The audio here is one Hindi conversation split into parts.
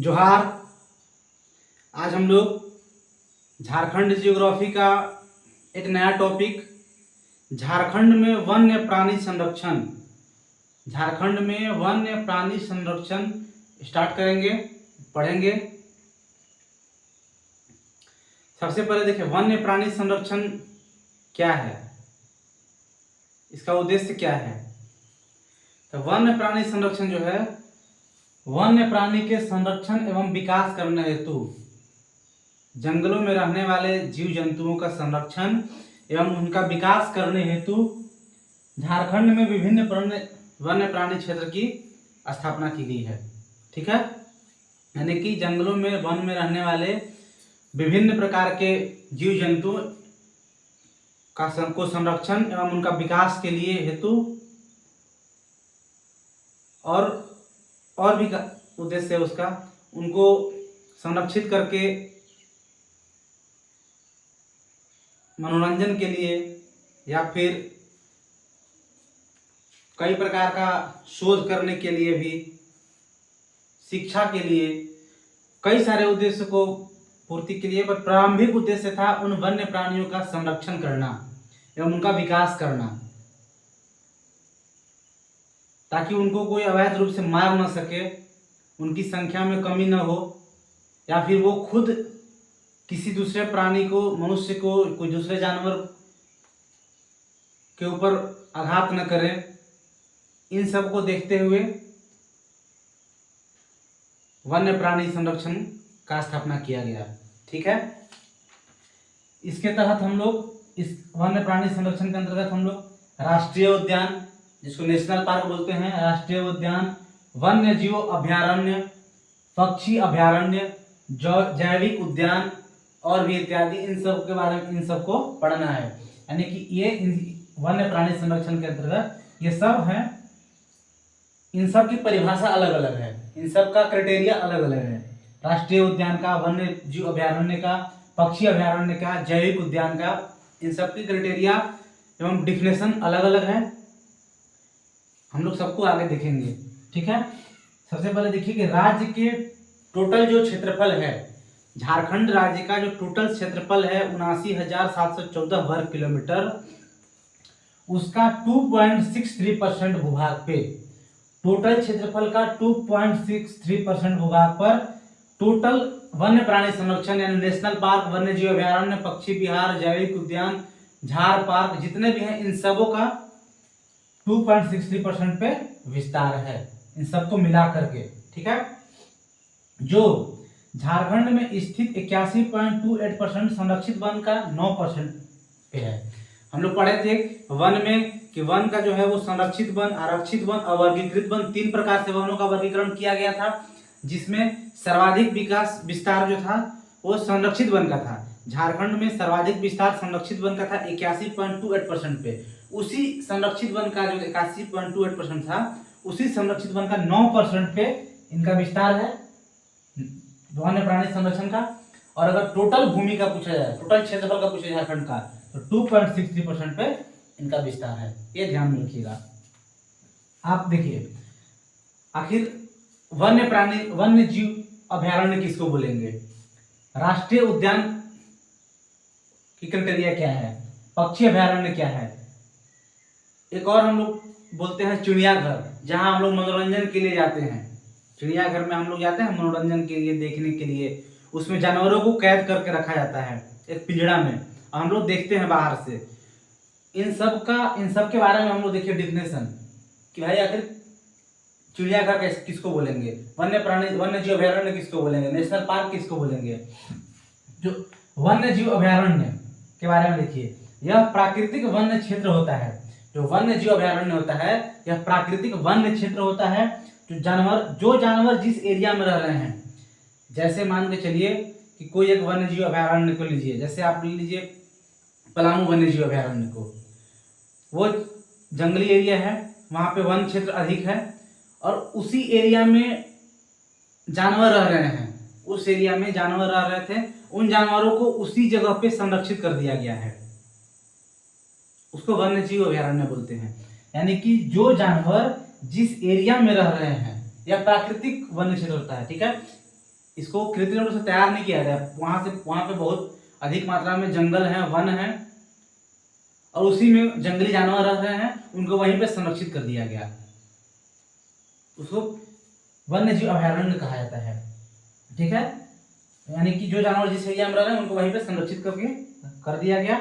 जोहार। आज हम लोग झारखंड जियोग्राफी का एक नया टॉपिक झारखंड में वन्य प्राणी संरक्षण, झारखंड में वन्य प्राणी संरक्षण स्टार्ट करेंगे, पढ़ेंगे। सबसे पहले देखिए वन्य प्राणी संरक्षण क्या है, इसका उद्देश्य क्या है। तो वन्य प्राणी संरक्षण जो है, वन्य प्राणी के संरक्षण एवं विकास करने हेतु जंगलों में रहने वाले जीव जंतुओं का संरक्षण एवं उनका विकास करने हेतु झारखंड में विभिन्न वन्य प्राणी क्षेत्र की स्थापना की गई है। ठीक है, यानी कि जंगलों में वन में रहने वाले विभिन्न प्रकार के जीव जंतु को संरक्षण एवं उनका विकास के लिए हेतु और भी उद्देश्य है उसका, उनको संरक्षित करके मनोरंजन के लिए या फिर कई प्रकार का शोध करने के लिए भी, शिक्षा के लिए, कई सारे उद्देश्य को पूर्ति के लिए, पर प्रारंभिक उद्देश्य था उन वन्य प्राणियों का संरक्षण करना एवं उनका विकास करना, ताकि उनको कोई अवैध रूप से मार न सके, उनकी संख्या में कमी न हो, या फिर वो खुद किसी दूसरे प्राणी को, मनुष्य को, कोई दूसरे जानवर के ऊपर आघात न करें। इन सब को देखते हुए वन्य प्राणी संरक्षण का स्थापना किया गया। ठीक है, इसके तहत हम लोग, इस वन्य प्राणी संरक्षण के अंतर्गत हम लोग राष्ट्रीय उद्यान, जिसको नेशनल पार्क बोलते हैं, राष्ट्रीय उद्यान, वन्य जीव अभयारण्य, पक्षी अभयारण्य, जैविक उद्यान और भी इत्यादि, इन सब के बारे में, इन सबको पढ़ना है। यानी कि ये वन्य प्राणी संरक्षण के अंतर्गत ये सब है। इन सब की परिभाषा अलग अलग है, इन सब का क्राइटेरिया अलग अलग है। राष्ट्रीय उद्यान का, वन्य जीव अभयारण्य का, पक्षी अभयारण्य का, जैविक उद्यान का, इन सब की क्राइटेरिया एवं डिफिनेशन अलग अलग है। हम लोग सबको आगे देखेंगे। ठीक है, सबसे पहले देखिए कि राज्य के टोटल जो क्षेत्रफल है, झारखंड राज्य का जो टोटल क्षेत्रफल है 79,714 वर्ग किलोमीटर, उसका 2.63% भूभाग पे, टोटल क्षेत्रफल का 2.63% भूभाग पर टोटल वन्य प्राणी संरक्षण यानी नेशनल पार्क, वन्य जीव अभयारण्य, पक्षी विहार, जैविक उद्यान, झार पार्क जितने भी हैं, इन सबों का 2.63% पे विस्तार है, इन सबको मिला करके। ठीक है, जो झारखंड में स्थित 81.28% संरक्षित वन का 9% पे है। हम लोग पढ़े थे वन में कि वन का जो है वो संरक्षित वन, आरक्षित वन, अवर्गीकृत वन, 3 प्रकार से वनों का वर्गीकरण किया गया था, जिसमें सर्वाधिक विस्तार जो था वो संरक्षित वन का था। झारखंड में सर्वाधिक विस्तार संरक्षित वन का था 81.28% पे। उसी संरक्षित वन का जो 81.28% था, उसी संरक्षित वन का 9% पे इनका विस्तार है वन्य प्राणी संरक्षण का। और अगर टोटल भूमि का पूछा जाए, टोटल क्षेत्रफल का पूछा जाए झारखंड का, तो 2.63% पे इनका विस्तार है। ये ध्यान में रखिएगा। आप देखिए, आखिर वन्य प्राणी, वन्य जीव अभयारण्य किसको बोलेंगे, राष्ट्रीय उद्यान की क्राइटेरिया क्या है, पक्षी अभयारण्य क्या है, एक और हम लोग बोलते हैं चिड़ियाघर, जहां हम लोग मनोरंजन के लिए जाते हैं। चिड़ियाघर में हम लोग जाते हैं मनोरंजन के लिए, देखने के लिए। उसमें जानवरों को कैद करके रखा जाता है एक पिंजड़ा में, हम लोग देखते हैं बाहर से। इन सब के बारे में हम लोग देखिए डिफिनेशन कि भाई आखिर चिड़ियाघर किसको बोलेंगे, वन्य प्राणी, वन्य जीव अभयारण्य किसको बोलेंगे, नेशनल पार्क किसको बोलेंगे। जो वन्य जीव अभयारण्य के बारे में देखिए, यह प्राकृतिक वन्य क्षेत्र होता है। जो वन्य जीव अभयारण्य होता है, यह प्राकृतिक वन्य क्षेत्र होता है। जो जानवर जिस एरिया में रह रहे हैं, जैसे मान के चलिए कि कोई एक वन्य जीव अभयारण्य को लीजिए, जैसे आप ले लीजिए पलामू वन्य जीव अभयारण्य को, वो जंगली एरिया है, वहां पे वन क्षेत्र अधिक है, और उसी एरिया में जानवर रह रहे हैं, उस एरिया में जानवर रह रहे थे, उन जानवरों को उसी जगह पे संरक्षित कर दिया गया है, उसको वन्य जीव अभयारण्य बोलते हैं। यानी कि जो जानवर जिस एरिया में रह रहे हैं, यह प्राकृतिक वन्य क्षेत्र होता है। ठीक है, इसको कृत्रिम रूप से तैयार नहीं किया गया, वहां पे बहुत अधिक मात्रा में जंगल है, वन है, और उसी में जंगली जानवर रह रहे हैं, उनको वहीं पे संरक्षित कर दिया गया। उसको वन्य जीव अभयारण्य कहा जाता है। ठीक है, यानी कि जो जानवर जिस एरिया में रह रहे हैं उनको वहीं पे संरक्षित करके कर दिया गया,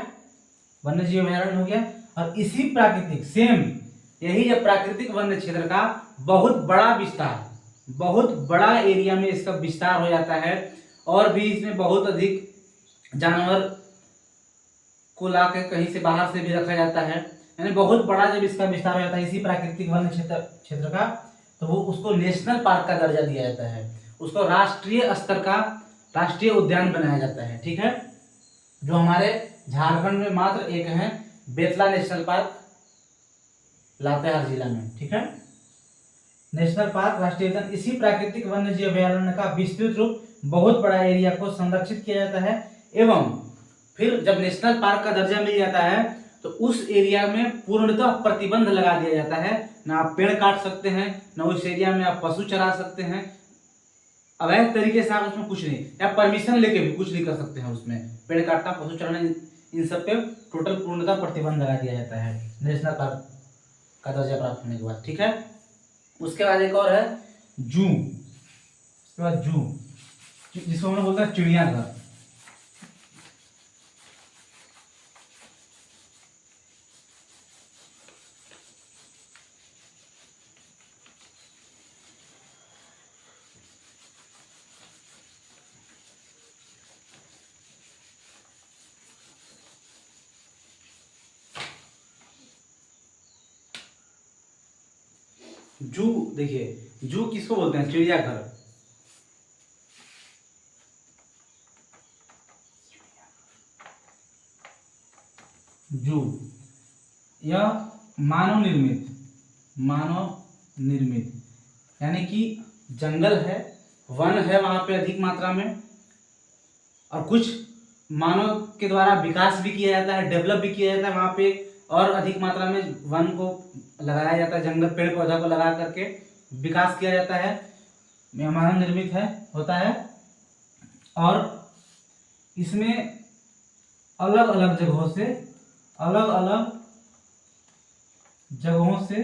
वन्य जीव अभयारण्य हो गया। और इसी प्राकृतिक सेम यही जब प्राकृतिक वन्य क्षेत्र का बहुत बड़ा विस्तार, बहुत बड़ा एरिया में इसका विस्तार हो जाता है, और भी इसमें बहुत अधिक जानवर को ला के कहीं से बाहर से भी रखा जाता है, यानी बहुत बड़ा जब इसका विस्तार हो जाता है इसी प्राकृतिक वन्य क्षेत्र का, तो वो उसको नेशनल पार्क का दर्जा दिया जाता है, उसको राष्ट्रीय स्तर का राष्ट्रीय उद्यान बनाया जाता है। ठीक है, जो हमारे झारखंड में मात्र एक है, बेतला नेशनल पार्क, लातेहार जिला में। ठीक है, नेशनल पार्क राष्ट्रीय उद्यान, इसी प्राकृतिक वन्य जीव अभयारण्य का विस्तृत रूप बहुत बड़ा एरिया को संरक्षित किया जाता है, एवं फिर जब नेशनल पार्क का दर्जा मिल जाता है तो उस एरिया में पूर्णतः प्रतिबंध लगा दिया जाता है, ना आप पेड़ काट सकते हैं, ना उस एरिया में आप पशु चरा सकते हैं, अवैध तरीके से आप उसमें कुछ नहीं, या परमिशन लेके भी कुछ नहीं कर सकते हैं उसमें, पेड़ काटना, पशु चराना, इन सब पे टोटल पूर्णतः प्रतिबंध लगा दिया जाता है नेशनल पार्क का दर्जा प्राप्त होने के बाद। ठीक है, उसके बाद एक और है जू, उसके बाद जू जिसको हम लोग बोलते हैं चिड़ियाघर। जू, देखिए जू किसको बोलते हैं, चिड़ियाघर। जू यह मानव निर्मित यानी कि जंगल है, वन है वहां पे अधिक मात्रा में, और कुछ मानव के द्वारा विकास भी किया जाता है, डेवलप भी किया जाता है वहां पे, और अधिक मात्रा में वन को लगाया जाता है, जंगल पेड़ पौधा को लगा करके विकास किया जाता है, मानव निर्मित है होता है। और इसमें अलग अलग जगहों से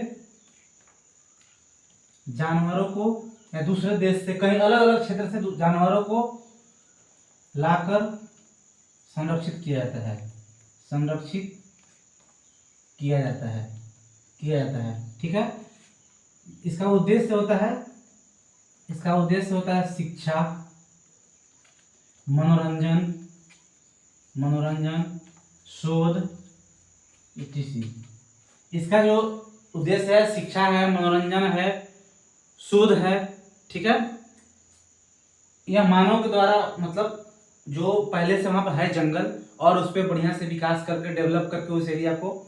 जानवरों को, या दूसरे देश से कहीं अलग अलग क्षेत्र से जानवरों को लाकर संरक्षित किया जाता है। ठीक है, इसका उद्देश्य होता है शिक्षा, मनोरंजन, शोध etc। इसका जो उद्देश्य है शिक्षा है, मनोरंजन है, शोध है। ठीक है, यह मानव के द्वारा, मतलब जो पहले से वहां पर है जंगल, और उस पर बढ़िया से विकास करके डेवलप करके उस एरिया को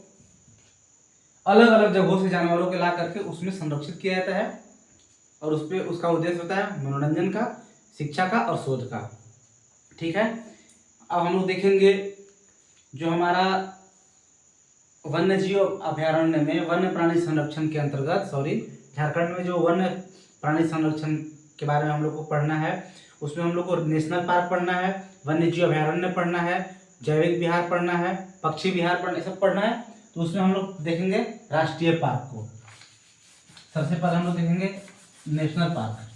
अलग अलग जगहों से जानवरों के ला करके उसमें संरक्षित किया जाता है, और उस पर उसका उद्देश्य होता है मनोरंजन का, शिक्षा का और शोध का। ठीक है, अब हम लोग देखेंगे जो हमारा वन्य जीव अभयारण्य में वन्य प्राणी संरक्षण के अंतर्गत, झारखंड में जो वन्य प्राणी संरक्षण के बारे में हम लोग को पढ़ना है, उसमें हम लोग को नेशनल पार्क पढ़ना है, वन्य जीव अभयारण्य पढ़ना है, जैविक विहार पढ़ना है, पक्षी विहार पढ़ना, सब पढ़ना है। तो उसमें हम लोग देखेंगे राष्ट्रीय पार्क को। सबसे पहले हम लोग देखेंगे नेशनल पार्क।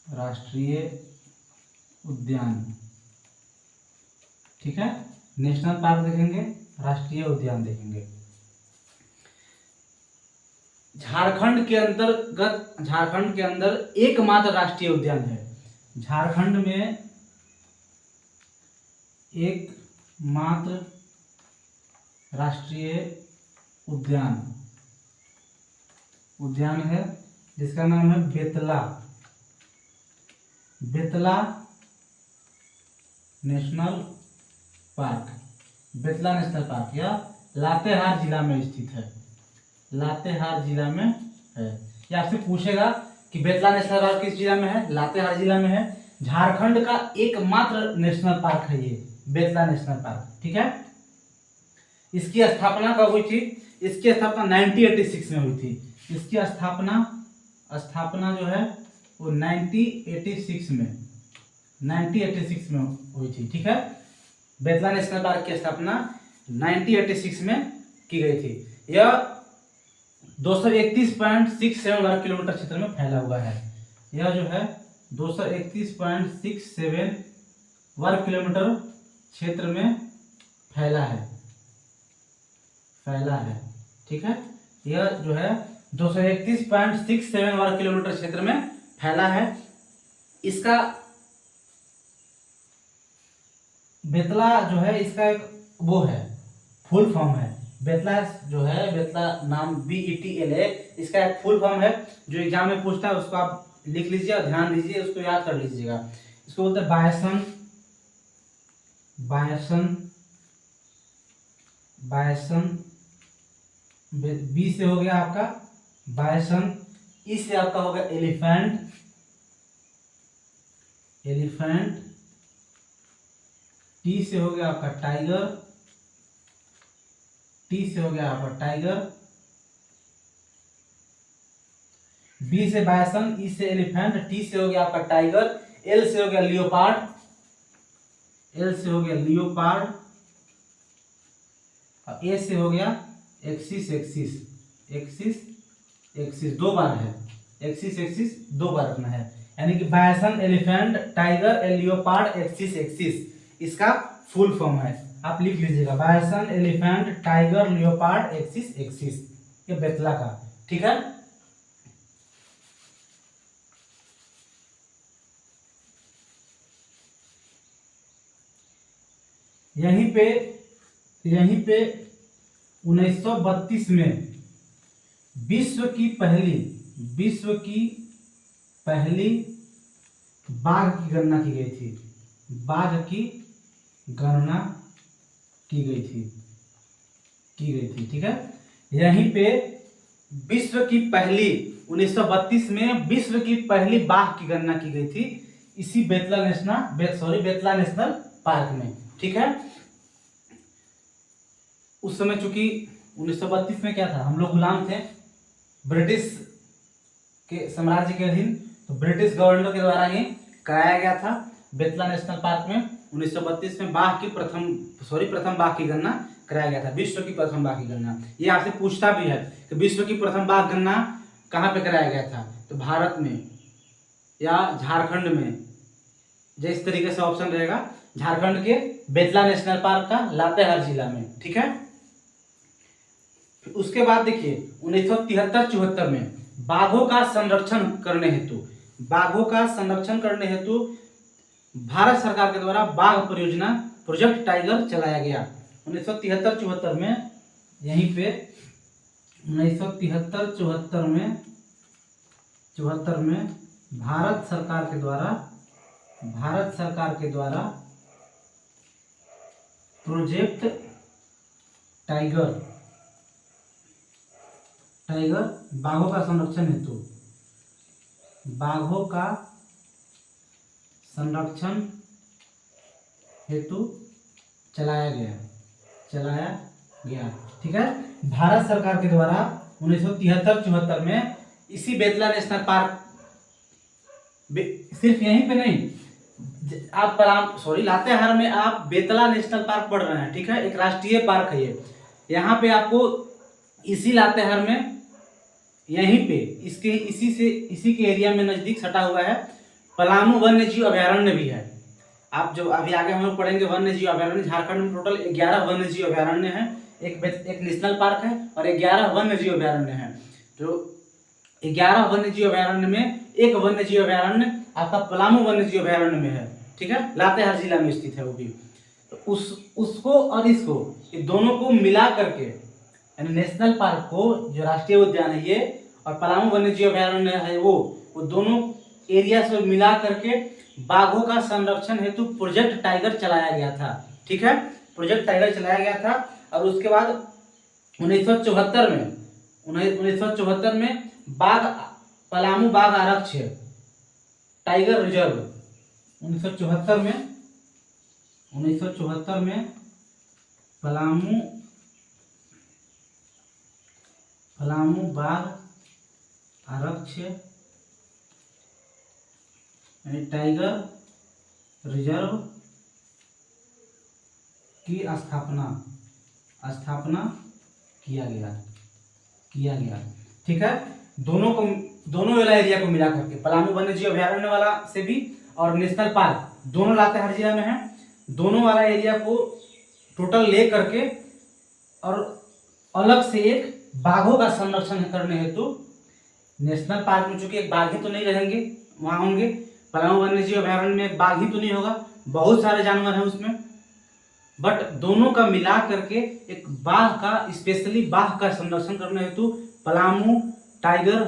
राष्ट्रीय उद्यान। ठीक है, नेशनल पार्क देखेंगे, राष्ट्रीय उद्यान देखेंगे। झारखंड के अंदर एकमात्र राष्ट्रीय उद्यान है। झारखंड में एकमात्र राष्ट्रीय उद्यान है जिसका नाम है Betla national park. Betla national park यह लातेहार जिला में स्थित है। लातेहार जिला में है। ये आपसे पूछेगा कि बेतला नेशनल पार्क किस जिला में है, लातेहार जिला में है। झारखंड का एकमात्र नेशनल पार्क है ये बेतला नेशनल पार्क। ठीक है, इसकी स्थापना कब हुई थी? इसकी स्थापना 1986 में हुई थी। इसकी स्थापना जो है वो 1986 में हुई थी। ठीक है, बेतला नेशनल पार्क की स्थापना 1986 में की गई थी। यह 231.67 वर्ग किलोमीटर क्षेत्र में फैला हुआ है। यह जो है 231.67 वर्ग किलोमीटर क्षेत्र में फैला है। ठीक है, यह जो है 231.67 वर्ग किलोमीटर क्षेत्र में फैला है। इसका बेतला जो है इसका एक वो है, फुल फॉर्म है। बेतला जो है, बेतला नाम BETLA, इसका एक फुल फॉर्म है जो एग्जाम में पूछता है, उसको आप लिख लीजिए और ध्यान दीजिए, उसको याद कर लीजिएगा। इसको बोलते हैं बायसन बी से हो गया आपका बायसन, ई से आपका हो गया एलिफेंट, टी से हो गया आपका टाइगर, बी से बायसन, ई से एलिफेंट, टी से हो गया आपका टाइगर, एल से हो गया लियोपार्ड, और ए से हो गया एक्सिस, दो बार है, एक्सिस दो बार रखना है, यानी कि bison, elephant, tiger, leopard, axis, इसका फुल फॉर्म है। आप लिख लीजिएगा bison, elephant, tiger, leopard, axis, ये बेतला का। ठीक है, यहीं पे 1932 में विश्व की पहली बाघ की गणना की गई थी। ठीक है, यहीं पे विश्व की पहली 1932 में विश्व की पहली बाघ की गणना की गई थी, इसी बेतला नेशनल पार्क में। ठीक है, उस समय चूंकि 1932 में क्या था, हम लोग गुलाम थे ब्रिटिश के साम्राज्य के अधीन, तो ब्रिटिश गवर्नर के द्वारा ही कराया गया था बेतला नेशनल पार्क में 1932 में प्रथम बाघ की गणना कराया गया था, विश्व की प्रथम बाघ की गणना। ये आपसे पूछता भी है कि विश्व की प्रथम बाघ गणना कहाँ पे कराया गया था, तो भारत में या झारखंड में, जिस तरीके से ऑप्शन रहेगा, झारखंड के बेतला नेशनल पार्क का लातेहार जिला में। ठीक है, उसके बाद देखिए 1973-74 में बाघों का संरक्षण करने हेतु भारत सरकार के द्वारा बाघ परियोजना प्रोजेक्ट टाइगर चलाया गया। 1973-74 में यहीं पे 1973-74 में भारत सरकार के द्वारा प्रोजेक्ट टाइगर बाघों का संरक्षण हेतु चलाया गया। ठीक है, भारत सरकार के द्वारा 1973-74 में इसी बेतला नेशनल पार्क, सिर्फ यहीं पे नहीं, आप लातेहार में आप बेतला नेशनल पार्क पढ़ रहे हैं। ठीक है, एक राष्ट्रीय पार्क है ये। यहाँ पे आपको इसी लातेहार में, यहीं पे इसी के एरिया में नजदीक सटा हुआ है पलामू वन्य जीव अभयारण्य भी है। आप जो अभी आगे हम लोग पढ़ेंगे वन्य जीव अभयारण्य, झारखंड में टोटल 11 वन्य जीव अभयारण्य है, एक नेशनल पार्क है और 11 वन्य जीव अभयारण्य है। जो 11 वन्य जीव अभयारण्य में एक वन्य जीव अभयारण्य आपका पलामू वन्य जीव अभयारण्य में है। ठीक है, लातेहार जिला में स्थित है वो भी। तो उसको और इसको, ये दोनों को मिला करके, यानी नेशनल पार्क को, जो राष्ट्रीय उद्यान है ये, और पलामू वन्य जीव अभयारण्य है वो दोनों एरिया से मिला करके बाघों का संरक्षण हेतु प्रोजेक्ट टाइगर चलाया गया था। ठीक है, प्रोजेक्ट टाइगर चलाया गया था। और उसके बाद 1974 में पलामू बाघ आरक्ष्य टाइगर रिजर्व, 1974 में पलामू पलामू बाघ आरक्ष यानी टाइगर रिजर्व की स्थापना किया गया। ठीक है, दोनों वाला एरिया को मिला करके, पलामू वन्य जीव अभयारण्य वाला से भी और नेशनल पार्क दोनों लातेहार जिला में है, दोनों वाला एरिया को टोटल ले करके और अलग से एक बाघों का संरक्षण करने हेतु, नेशनल पार्क में चूंकि एक बाघ ही तो नहीं रहेंगे वहां होंगे, पलामू वन्य जीव अभयारण्य में एक बाघ ही तो नहीं होगा, बहुत सारे जानवर हैं उसमें, बट दोनों का मिला करके एक बाघ का, स्पेशली बाघ का संरक्षण करने हेतु पलामू टाइगर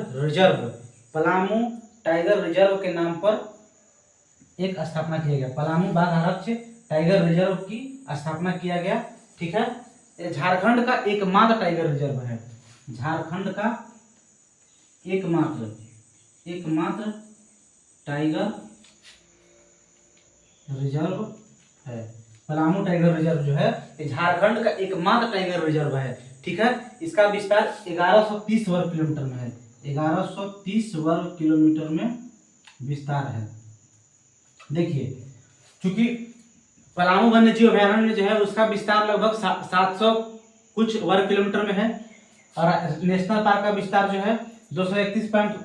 रिजर्व के नाम पर एक स्थापना किया गया। पलामू बाघ आरक्ष टाइगर रिजर्व की स्थापना किया गया। ठीक है, ये झारखंड का एकमात्र टाइगर रिजर्व है, झारखंड का एकमात्र टाइगर रिजर्व है। पलामू टाइगर रिजर्व जो है ये झारखंड का एकमात्र टाइगर रिजर्व है। ठीक है, इसका विस्तार 1130 वर्ग किलोमीटर में है, 1130 वर्ग किलोमीटर में विस्तार है। देखिए, चूंकि पलामू वन्य जीव अभयारण्य जो है उसका विस्तार लगभग 700 कुछ वर्ग किलोमीटर में है, और नेशनल पार्क का विस्तार जो है 231 पॉइंट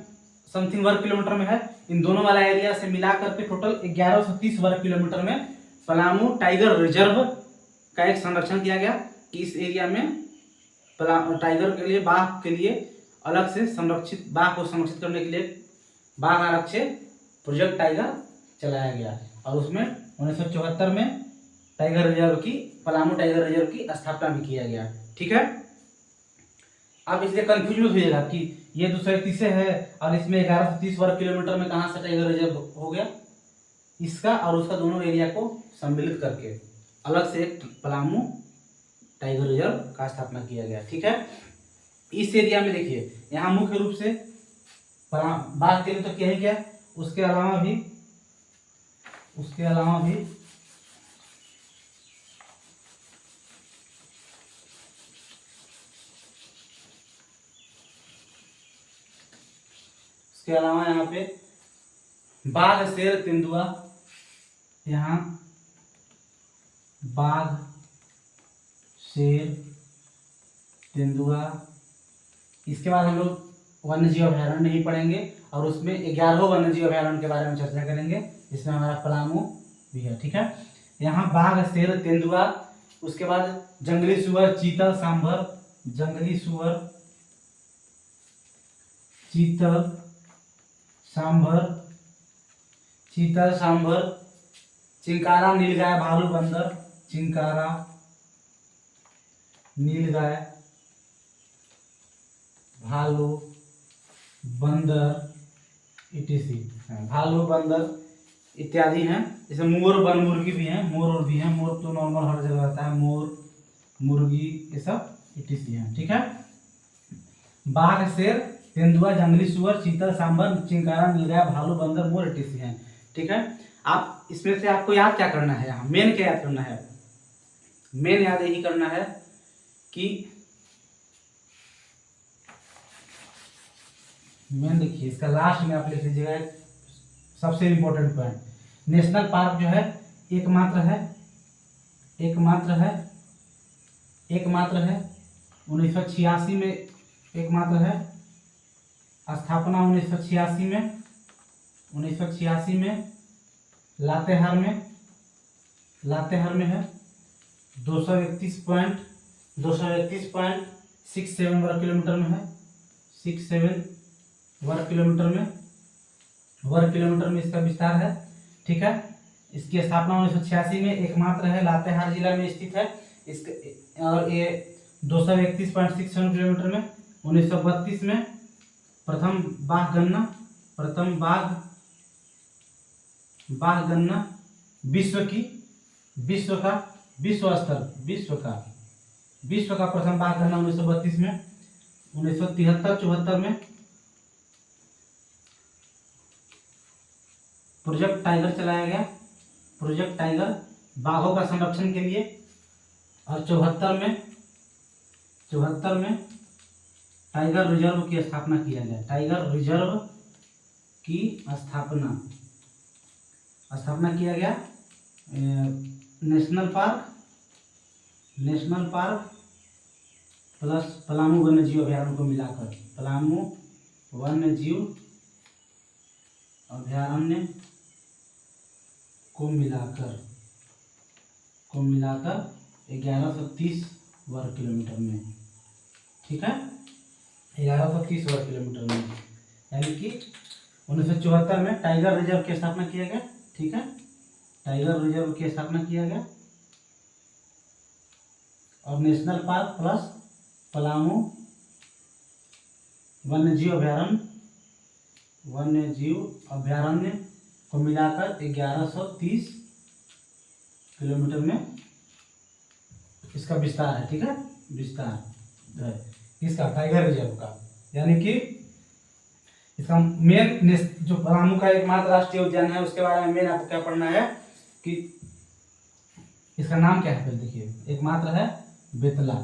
समथिंग वर्ग किलोमीटर में है। इन दोनों वाला एरिया से मिलाकर के टोटल 1130 वर्ग किलोमीटर में पलामू टाइगर रिजर्व का एक संरक्षण किया गया कि इस एरिया में टाइगर के लिए, बाघ के लिए अलग से संरक्षित, बाघ को संरक्षित करने के लिए बाघ आरक्ष प्रोजेक्ट टाइगर चलाया गया, और उसमें 1974 में पलामू टाइगर रिजर्व की स्थापना भी किया गया। ठीक है, आप इसलिए कंफ्यूज मत होइएगा कि ये 231 है और इसमें 1130 वर्ग किलोमीटर में कहाँ से टाइगर रिजर्व हो गया। इसका और उसका दोनों एरिया को सम्मिलित करके अलग से एक पलामू टाइगर रिजर्व का स्थापना किया गया। ठीक है, इस एरिया में देखिए, यहाँ मुख्य रूप से बाघ के लिए तो किया ही गया, उसके अलावा भी यहाँ पे बाघ, शेर, तेंदुआ, यहाँ बाघ, शेर, तेंदुआ, इसके बाद हम लोग वन्य जीव अभयारण्य नहीं पढ़ेंगे और उसमें 11 वन्य जीव अभयारण्य के बारे में चर्चा करेंगे, जिसमें हमारा पलामू भी है। ठीक है, यहाँ बाघ, शेर, तेंदुआ, उसके बाद जंगली सुअर, चीतल, सांभर, जंगली सुअर, चीतल, सांभर, चिंकारा, नीलगाय, भालू, बंदर, चिंकारा, नीलगाय, भालू, बंदर, भालू, बंदर इत्यादि हैं। जैसे मोर, वन मुर्गी भी हैं, मोर तो नॉर्मल हर जगह रहता है, मोर, मुर्गी, ये सब इत्यादि हैं। ठीक है, बाघ, शेर, तेंदुआ, जंगली सुअर, चीतल, सांभर, चिंकारा, नीलगाय, भालू, बंदर, मोर इत्यादि हैं। ठीक है, आप इसमें से आपको याद क्या करना है, यहाँ मेन क्या याद करना है, मेन याद यही करना है कि मेन देखिए, इसका लास्ट में आप लिख लीजिएगा सबसे इम्पोर्टेंट पॉइंट, नेशनल पार्क जो है एकमात्र है 1986 में एकमात्र है, स्थापना 1986 में लातेहार में है, 231.67 वर्ग किलोमीटर में है, 67 वर्ग किलोमीटर में इसका विस्तार है। ठीक है, इसकी स्थापना 1986 में एकमात्र है, लातेहार जिला में स्थित है। इसके और ये 231.67 किलोमीटर में 1932 में प्रथम बाघ गणना विश्व का प्रथम बाघ गणना 1932 में, 1973-74 में प्रोजेक्ट टाइगर चलाया गया, प्रोजेक्ट टाइगर बाघों का संरक्षण के लिए, और 74 में टाइगर रिजर्व की स्थापना किया गया। टाइगर रिजर्व की स्थापना किया गया। नेशनल पार्क प्लस पलामू वन्यजीव अभयारण्य को मिलाकर, पलामू वन्यजीव अभयारण्य को मिलाकर 1130 वर्ग किलोमीटर में, ठीक है, 1130 वर्ग किलोमीटर में, यानी कि 1974 में टाइगर रिजर्व की स्थापना किया गया, ठीक है, टाइगर रिजर्व की स्थापना किया गया। और नेशनल पार्क प्लस पलामू वन्यजीव अभयारण्य को मिलाकर 1130 किलोमीटर में इसका विस्तार है, ठीक है, विस्तार है इसका टाइगर रिजर्व का। यानी कि इसका मेन जो पलामू का एकमात्र राष्ट्रीय उद्यान है उसके बारे में मेन आपको क्या पढ़ना है कि इसका नाम क्या है। फिर देखिए, एकमात्र है बेतला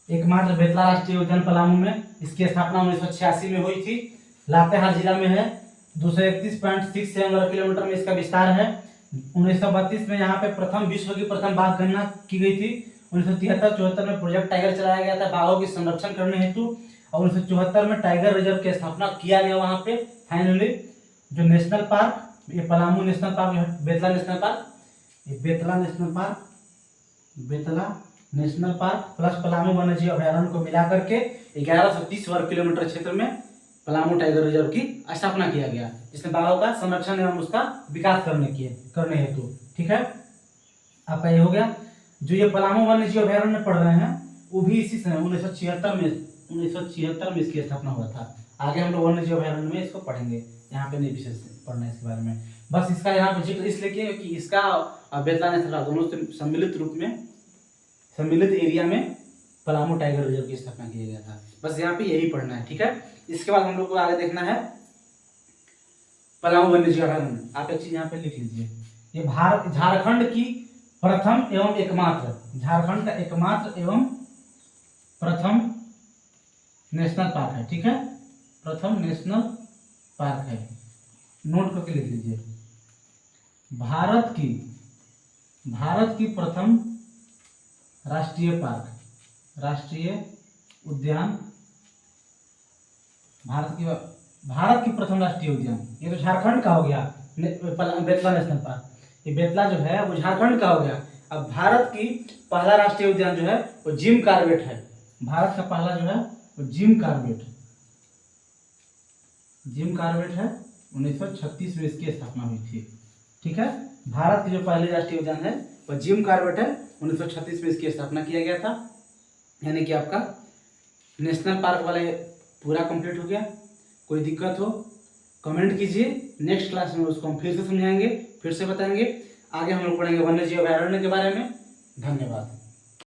एकमात्र बेतला राष्ट्रीय उद्यान पलामू में। इसकी स्थापना 1986 में हुई थी। लातेहार जिला में है। 231.67 वर्ग किलोमीटर में इसका विस्तार है। 1932 में यहाँ पे विश्व की प्रथम बाघ गणना की गई थी। 1973-74 में प्रोजेक्ट टाइगर चलाया गया था बाघों की संरक्षण करने हेतु। और 1974 में टाइगर रिजर्व की स्थापना किया गया वहाँ पे फाइनली। जो नेशनल पार्क, ये Palamu national park, Betla national park, ये Betla national park plus Palamu वन्यजीव अभयारण्य को मिला करके 1130 वर्ग किलोमीटर क्षेत्र में पलामू टाइगर रिजर्व की स्थापना किया गया, जिसमें बाघों का संरक्षण एवं उसका विकास करने हेतु, ठीक है। आपका ये हो गया। जो ये पलामू वन्यजीव अभयारण्य में पढ़ रहे हैं वो भी इसी समय 1976 में इसकी स्थापना हुआ था। आगे हम लोग वन्यजीव अभयारण्य में इसको पढ़ेंगे, यहाँ पे नहीं विशेष पढ़ना है इसके बारे में। बस इसका यहाँ पे जिक्र इसलिए किया कि इसका बेतला नेशनल दोनों से सम्मिलित एरिया में पलामू टाइगर रिजर्व की स्थापना किया गया था। बस यहाँ पे यही पढ़ना है, ठीक है। इसके बाद हम लोग को आगे देखना है पलामू वन्यजीव अभयारण्य। आप एक चीज यहाँ पे लिख लीजिए, ये झारखंड की प्रथम एवं प्रथम नेशनल पार्क है, ठीक है, प्रथम नेशनल पार्क है। नोट करके लिख लीजिए, भारत की प्रथम राष्ट्रीय उद्यान, भारत की प्रथम राष्ट्रीय उद्यान। ये तो झारखंड का हो गया बेतला नेशनल पार्क। ये बेतला जो है वो झारखंड का हो गया। अब भारत की पहला राष्ट्रीय उद्यान जो है वो जिम कॉर्बेट है। भारत का पहला जो है वो जिम कॉर्बेट है। 1936 में इसकी स्थापना हुई थी, ठीक है। भारत की जो पहली राष्ट्रीय उद्यान है वो जिम कॉर्बेट है। 1936 में इसकी स्थापना किया गया था। यानी कि आपका नेशनल पार्क वाले पूरा कंप्लीट हो गया। कोई दिक्कत हो कमेंट कीजिए, नेक्स्ट क्लास में उसको हम फिर से समझाएंगे, फिर से बताएंगे। आगे हम लोग पढ़ेंगे वन्यजीव अभयारण्य के बारे में। धन्यवाद।